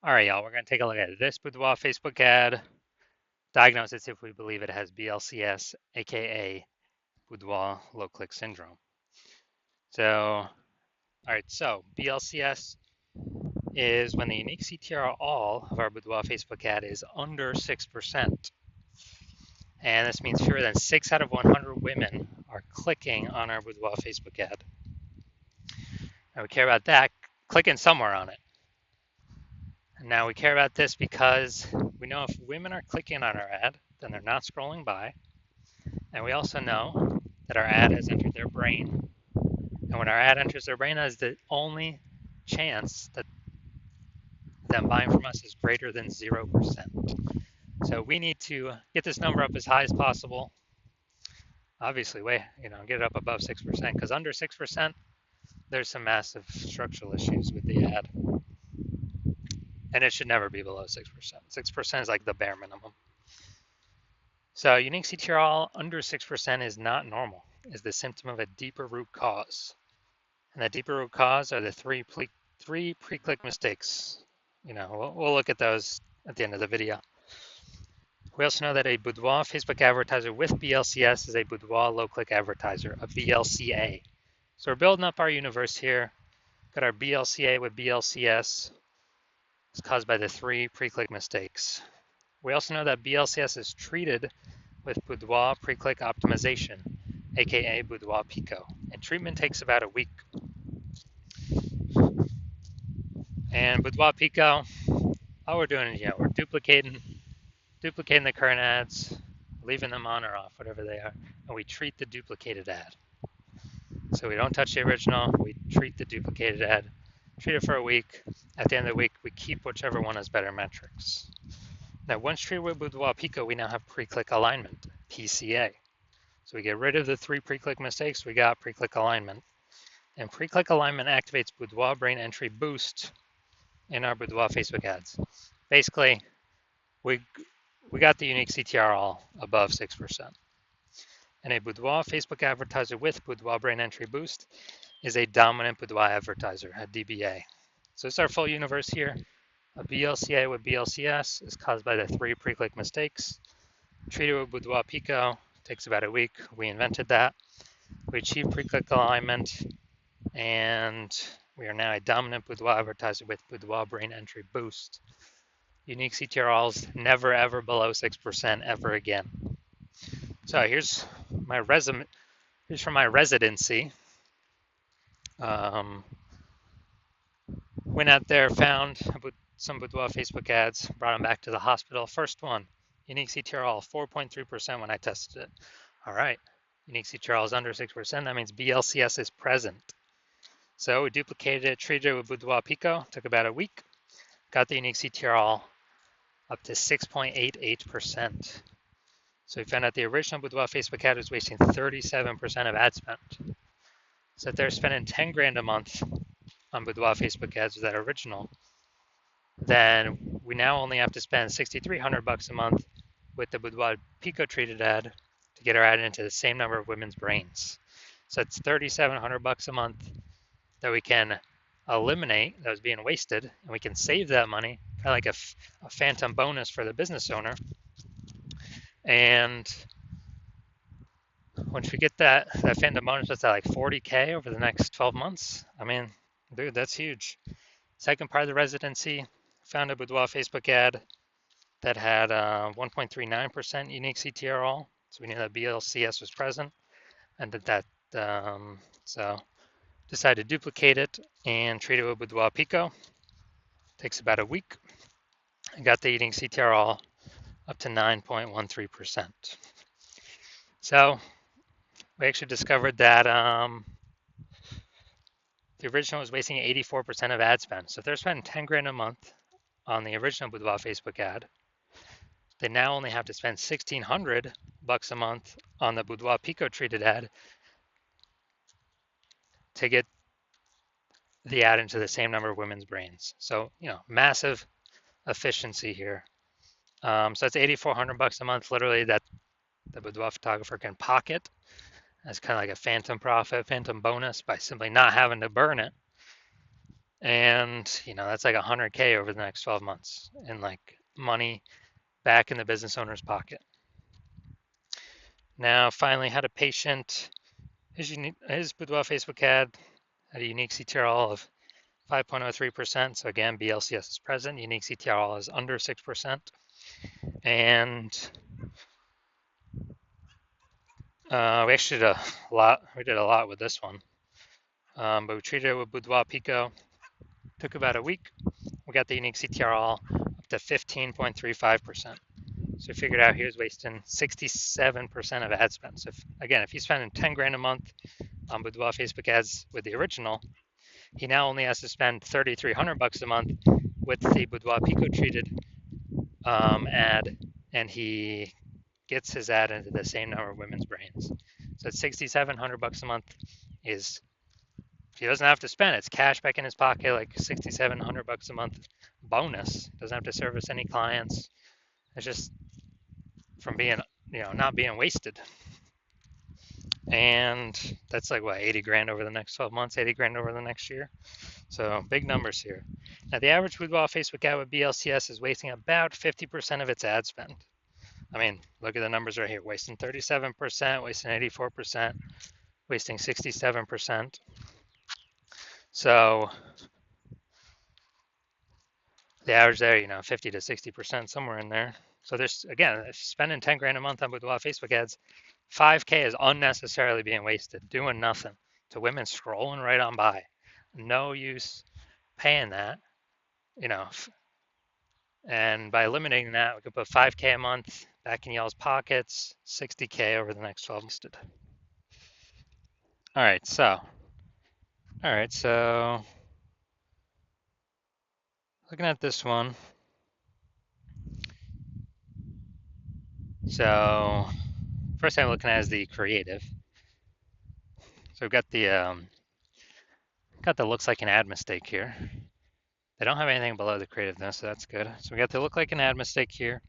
All right, y'all, we're going to take a look at this Boudoir Facebook ad, diagnose it, see if we believe it has BLCS, aka Boudoir low click syndrome. So, all right, so BLCS is when the unique CTR all of our Boudoir Facebook ad is under 6%. And this means fewer than 6 out of 100 women are clicking on our Boudoir Facebook ad. And we care about that, clicking somewhere on it. And now we care about this because we know if women are clicking on our ad, then they're not scrolling by. And we also know that our ad has entered their brain. And when our ad enters their brain, that is the only chance that them buying from us is greater than 0%. So we need to get this number up as high as possible. Obviously, get it up above 6%, because under 6%, there's some massive structural issues with the ad. And it should never be below 6%. 6% is like the bare minimum. So unique CTRL under 6% is not normal, is the symptom of a deeper root cause. And the deeper root cause are the three pre-click mistakes. We'll look at those at the end of the video. We also know that a Boudoir Facebook advertiser with BLCS is a Boudoir low-click advertiser, a BLCA. So we're building up our universe here. Got our BLCA with BLCS. It's caused by the three pre-click mistakes. We also know that BLCS is treated with Boudoir pre-click optimization, aka Boudoir Pico, and treatment takes about a week. And Boudoir Pico, all we're doing is we're duplicating the current ads, leaving them on or off, whatever they are, and we treat the duplicated ad. So we don't touch the original, we treat the duplicated ad, treat it for a week. At the end of the week, we keep whichever one has better metrics. Now, once treated with Boudoir Pico, we now have pre-click alignment, PCA. So we get rid of the three pre-click mistakes, we got pre-click alignment. And pre-click alignment activates Boudoir brain entry boost in our Boudoir Facebook ads. Basically, we got the unique CTR all above 6%. And a Boudoir Facebook advertiser with Boudoir brain entry boost is a dominant Boudoir advertiser, a DBA. So it's our full universe here. A BLCA with BLCS is caused by the three pre-click mistakes. Treated with Boudoir Pico takes about a week. We invented that. We achieved pre-click alignment, and we are now a dominant Boudoir advertiser with Boudoir brain entry boost. Unique CTRLs never ever below 6% ever again. So here's my resume. Here's from my residency. Went out there, found some Boudoir Facebook ads, brought them back to the hospital. First one, unique CTRL 4.3% when I tested it. All right, unique CTRL is under 6%. That means BLCS is present. So we duplicated it, treated it with Boudoir Pico. Took about a week. Got the unique CTRL up to 6.88%. So we found out the original Boudoir Facebook ad was wasting 37% of ad spend. So if they're spending 10 grand a month on Boudoir Facebook ads with that original, then we now only have to spend $6,300 a month with the Boudoir Pico treated ad to get our ad into the same number of women's brains. So it's $3,700 a month that we can eliminate that was being wasted, and we can save that money, kind of like a phantom bonus for the business owner. And once we get that phantom bonus, what's that, like 40K over the next 12 months? I mean, dude, that's huge. Second part of the residency, found a Boudoir Facebook ad that had 1.39% unique CTR all. So we knew that BLCS was present, and so decided to duplicate it and treat it with Boudoir Pico. Takes about a week. I got the unique CTR all up to 9.13%. So we actually discovered that the original was wasting 84% of ad spend. So if they're spending 10 grand a month on the original Boudoir Facebook ad, they now only have to spend $1,600 a month on the Boudoir Pico treated ad to get the ad into the same number of women's brains. So, massive efficiency here. So that's $8,400 a month, literally, that the Boudoir photographer can pocket as kind of like a phantom profit, phantom bonus by simply not having to burn it. And, that's like 100K over the next 12 months in like money back in the business owner's pocket. Now, finally, had a patient, his Boudoir Facebook ad had a unique CTRL of 5.03%. So again, BLCS is present. Unique CTRL is under 6%. And we actually did a lot. We did a lot with this one. But we treated it with Boudoir Pico. Took about a week. We got the unique CTRL up to 15.35%. So we figured out he was wasting 67% of ad spend. So if he's spending 10 grand a month on Boudoir Facebook ads with the original, he now only has to spend 3,300 bucks a month with the Boudoir Pico treated ad, and he gets his ad into the same number of women's brains. So it's 6,700 bucks a month is he doesn't have to spend. It's cash back in his pocket, like 6,700 bucks a month bonus. Doesn't have to service any clients. It's just from being, not being wasted. And that's like what, 80 grand over the next 12 months, 80 grand over the next year. So big numbers here. Now the average Boudoir Facebook ad with BLCS is wasting about 50% of its ad spend. I mean, look at the numbers right here, wasting 37%, wasting 84%, wasting 67%. So the average there, 50 to 60%, somewhere in there. So there's, again, if spending 10 grand a month on Boudoir Facebook ads, 5K is unnecessarily being wasted, doing nothing to women scrolling right on by. No use paying that, you know. And by eliminating that, we could put 5K a month back in y'all's pockets, 60K over the next 12 months. All right, so looking at this one. So first thing I'm looking at is the creative. So we've got the looks like an ad mistake here. They don't have anything below the creativeness, so that's good. So we got the look like an ad mistake here.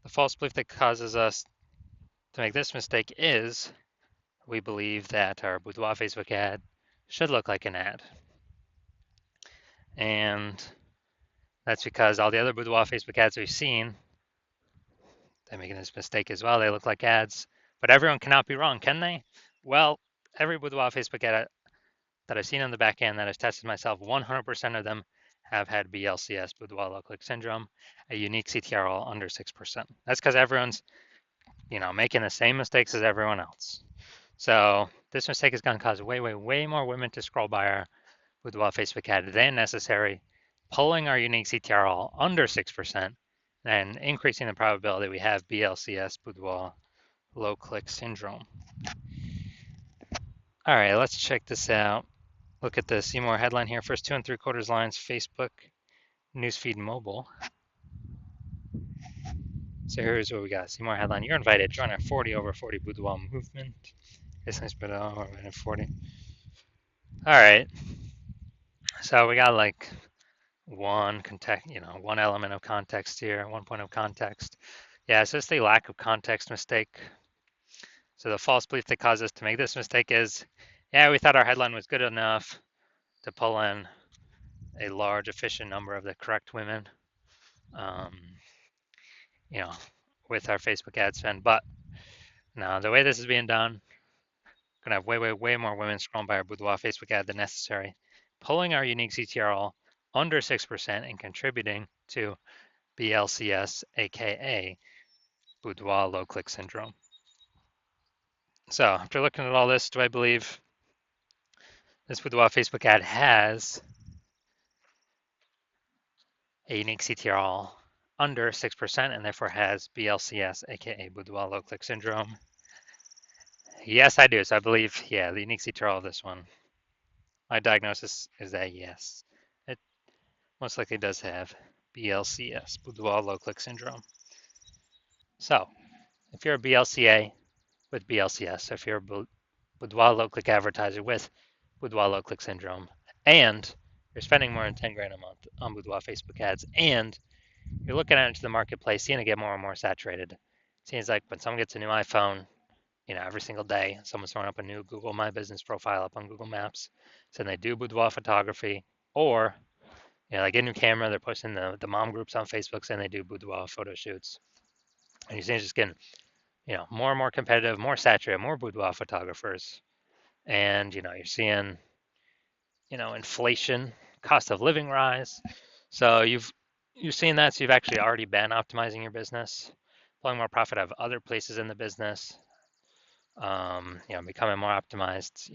The false belief that causes us to make this mistake is we believe that our Boudoir Facebook ad should look like an ad. And that's because all the other Boudoir Facebook ads we've seen, they're making this mistake as well. They look like ads, but everyone cannot be wrong, can they? Well, every Boudoir Facebook ad that I've seen on the back end that I've tested myself, 100% of them have had BLCS, Boudoir low click syndrome, a unique CTRL under 6%. That's because everyone's, making the same mistakes as everyone else. So this mistake is going to cause way, way, way more women to scroll by our Boudoir Facebook ad than necessary, pulling our unique CTRL under 6% and increasing the probability we have BLCS, Boudoir low click syndrome. All right, let's check this out. Look at the see more headline here. First 2 3/4 lines, Facebook, newsfeed mobile. So here's what we got. See more headline. You're invited. Join our 40 over 40 Boudoir movement. Business Boudoir 40. All right. So we got like one element of context here, 1 point of context. Yeah, so it's the lack of context mistake. So the false belief that caused us to make this mistake is, yeah, we thought our headline was good enough to pull in a large, efficient number of the correct women, with our Facebook ad spend. But now the way this is being done, we're gonna have way, way, way more women scrolling by our Boudoir Facebook ad than necessary, pulling our unique CTRL under 6% and contributing to BLCS, aka Boudoir low click syndrome. So after looking at all this, do I believe this Boudoir Facebook ad has a unique CTRL under 6% and therefore has BLCS, aka Boudoir low click syndrome? Yes, I do. So I believe, yeah, the unique CTRL of this one. My diagnosis is that yes, it most likely does have BLCS, Boudoir low click syndrome. So if you're a BLCA with BLCS, if you're a Boudoir low click advertiser with Boudoir low click syndrome, and you're spending more than 10 grand a month on Boudoir Facebook ads, and you're looking out into the marketplace, seeing it get more and more saturated. It seems like when someone gets a new iPhone, every single day, someone's throwing up a new Google My Business profile up on Google Maps, saying they do boudoir photography, or Like get a new camera, they're posting the mom groups on Facebook saying they do boudoir photo shoots. And you're seeing it's just getting, more and more competitive, more saturated, more boudoir photographers. And, you're seeing, inflation, cost of living rise. So you've seen that, so you've actually already been optimizing your business, pulling more profit out of other places in the business, becoming more optimized,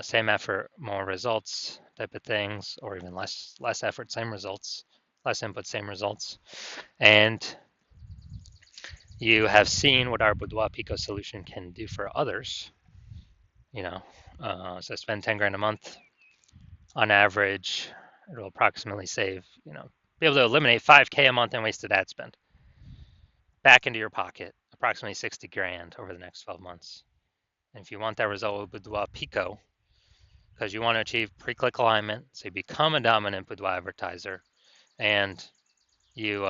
same effort, more results type of things, or even less effort, same results, less input, same results. And you have seen what our Boudoir Pico solution can do for others. So spend 10 grand a month on average. It'll approximately save, be able to eliminate 5K a month in wasted ad spend back into your pocket, approximately 60 grand over the next 12 months. And if you want that result with Boudoir Pico, because you want to achieve pre-click alignment, so you become a dominant boudoir advertiser, and you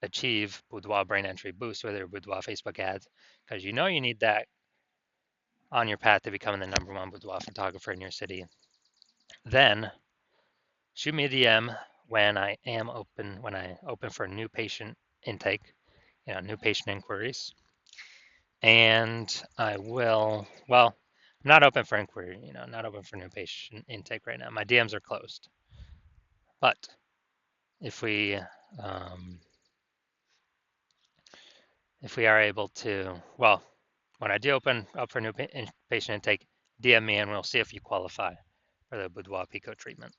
achieve boudoir brain entry boost with your boudoir Facebook ads, because you need that on your path to becoming the #1 boudoir photographer in your city. Then shoot me a DM when I open for new patient intake, new patient inquiries. And I will, well, I'm not open for inquiry, not open for new patient intake right now. My DMs are closed. But if we are able to, well, when I do open up for new patient intake, DM me and we'll see if you qualify for the Boudoir Pico treatment.